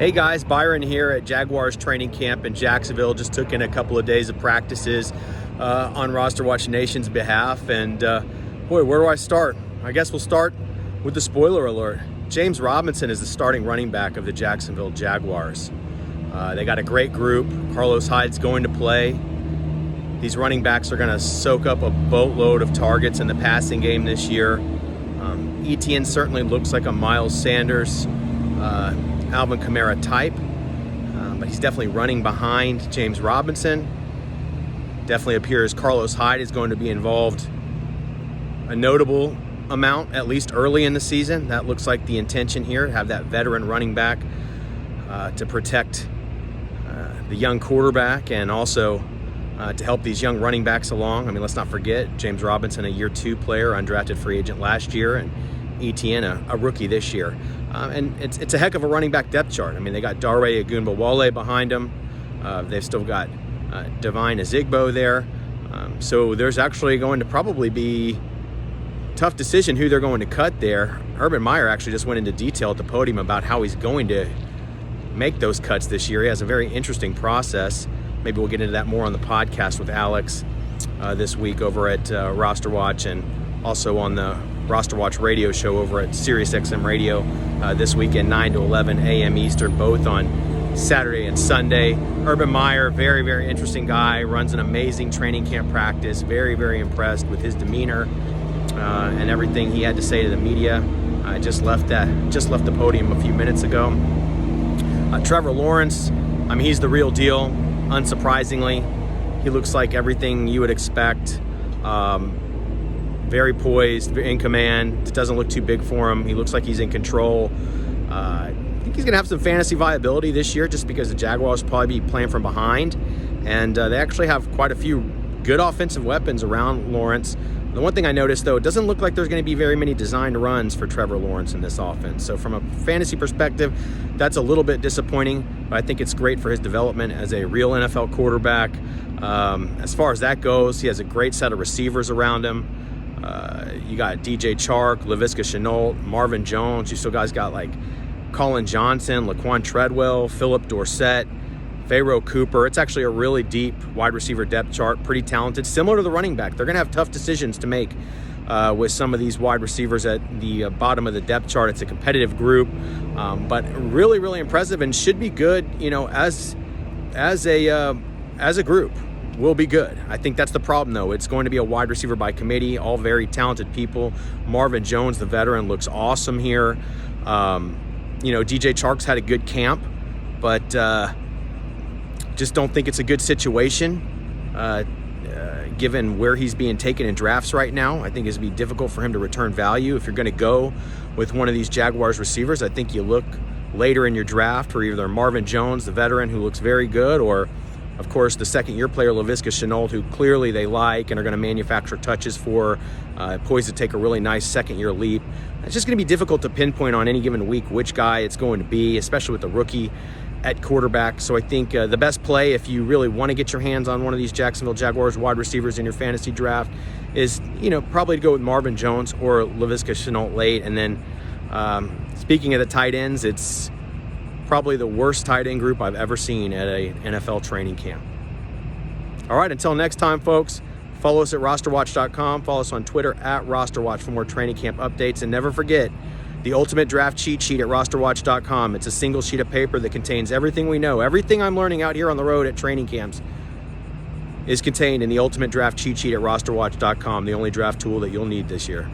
Hey guys, Byron here at Jaguars training camp in Jacksonville. Just took in a couple of days of practices on RosterWatch Nation's behalf. And boy, where do I start? I guess we'll start with the spoiler alert. James Robinson is the starting running back of the Jacksonville Jaguars. They got a great group. Carlos Hyde's going to play. These running backs are going to soak up a boatload of targets in the passing game this year. Etienne certainly looks like a Miles Sanders, Alvin Kamara type, but he's definitely running behind James Robinson. Definitely appears Carlos Hyde is going to be involved a notable amount, at least early in the season. That looks like the intention here, to have that veteran running back to protect the young quarterback and also to help these young running backs along. I mean, let's not forget James Robinson, a year 2 player, undrafted free agent last year, and Etienne, a rookie this year. And it's a heck of a running back depth chart. I mean, they got Dare Ogunbowale behind him. They've still got Devine Ezigbo there. So there's actually going to probably be a tough decision who they're going to cut there. Urban Meyer actually just went into detail at the podium about how he's going to make those cuts this year. He has a very interesting process. Maybe we'll get into that more on the podcast with Alex this week over at RosterWatch, and also on the RosterWatch radio show over at SiriusXM Radio this weekend, 9 to 11 a.m. Eastern, both on Saturday and Sunday. Urban Meyer, very, very interesting guy, runs an amazing training camp practice. Very, very impressed with his demeanor and everything he had to say to the media. I just left the podium a few minutes ago. Trevor Lawrence, I mean, he's the real deal. Unsurprisingly, he looks like everything you would expect. Very poised, in command. It doesn't look too big for him. He looks like he's in control. I think he's going to have some fantasy viability this year just because the Jaguars will probably be playing from behind. And they actually have quite a few good offensive weapons around Lawrence. The one thing I noticed, though, it doesn't look like there's going to be very many designed runs for Trevor Lawrence in this offense. So from a fantasy perspective, that's a little bit disappointing, but I think it's great for his development as a real NFL quarterback. As far as that goes, he has a great set of receivers around him. You got DJ Chark, Laviska Shenault, Marvin Jones. You still guys got like Colin Johnson, Laquan Treadwell, Philip Dorsett, Pharaoh Cooper. It's actually a really deep wide receiver depth chart, pretty talented, similar to the running back. They're going to have tough decisions to make with some of these wide receivers at the bottom of the depth chart. It's a competitive group, but really, really impressive and should be good, you know, as a group. Will be good. I think that's the problem, though. It's going to be a wide receiver by committee, all very talented people. Marvin Jones, the veteran, looks awesome here. DJ Chark's had a good camp, but just don't think it's a good situation given where he's being taken in drafts right now. I think it's going to be difficult for him to return value. If you're going to go with one of these Jaguars receivers, I think you look later in your draft for either Marvin Jones, the veteran who looks very good, or of course, the second-year player, Laviska Shenault, who clearly they like and are going to manufacture touches for, poised to take a really nice second-year leap. It's just going to be difficult to pinpoint on any given week which guy it's going to be, especially with the rookie at quarterback. So I think the best play, if you really want to get your hands on one of these Jacksonville Jaguars wide receivers in your fantasy draft, is probably to go with Marvin Jones or Laviska Shenault late. And then speaking of the tight ends, it's probably the worst tight end group I've ever seen at a NFL training camp. All right, until next time, folks, follow us at RosterWatch.com. Follow us on Twitter at RosterWatch for more training camp updates. And never forget the ultimate draft cheat sheet at RosterWatch.com. It's a single sheet of paper that contains everything we know. Everything I'm learning out here on the road at training camps is contained in the ultimate draft cheat sheet at RosterWatch.com, the only draft tool that you'll need this year.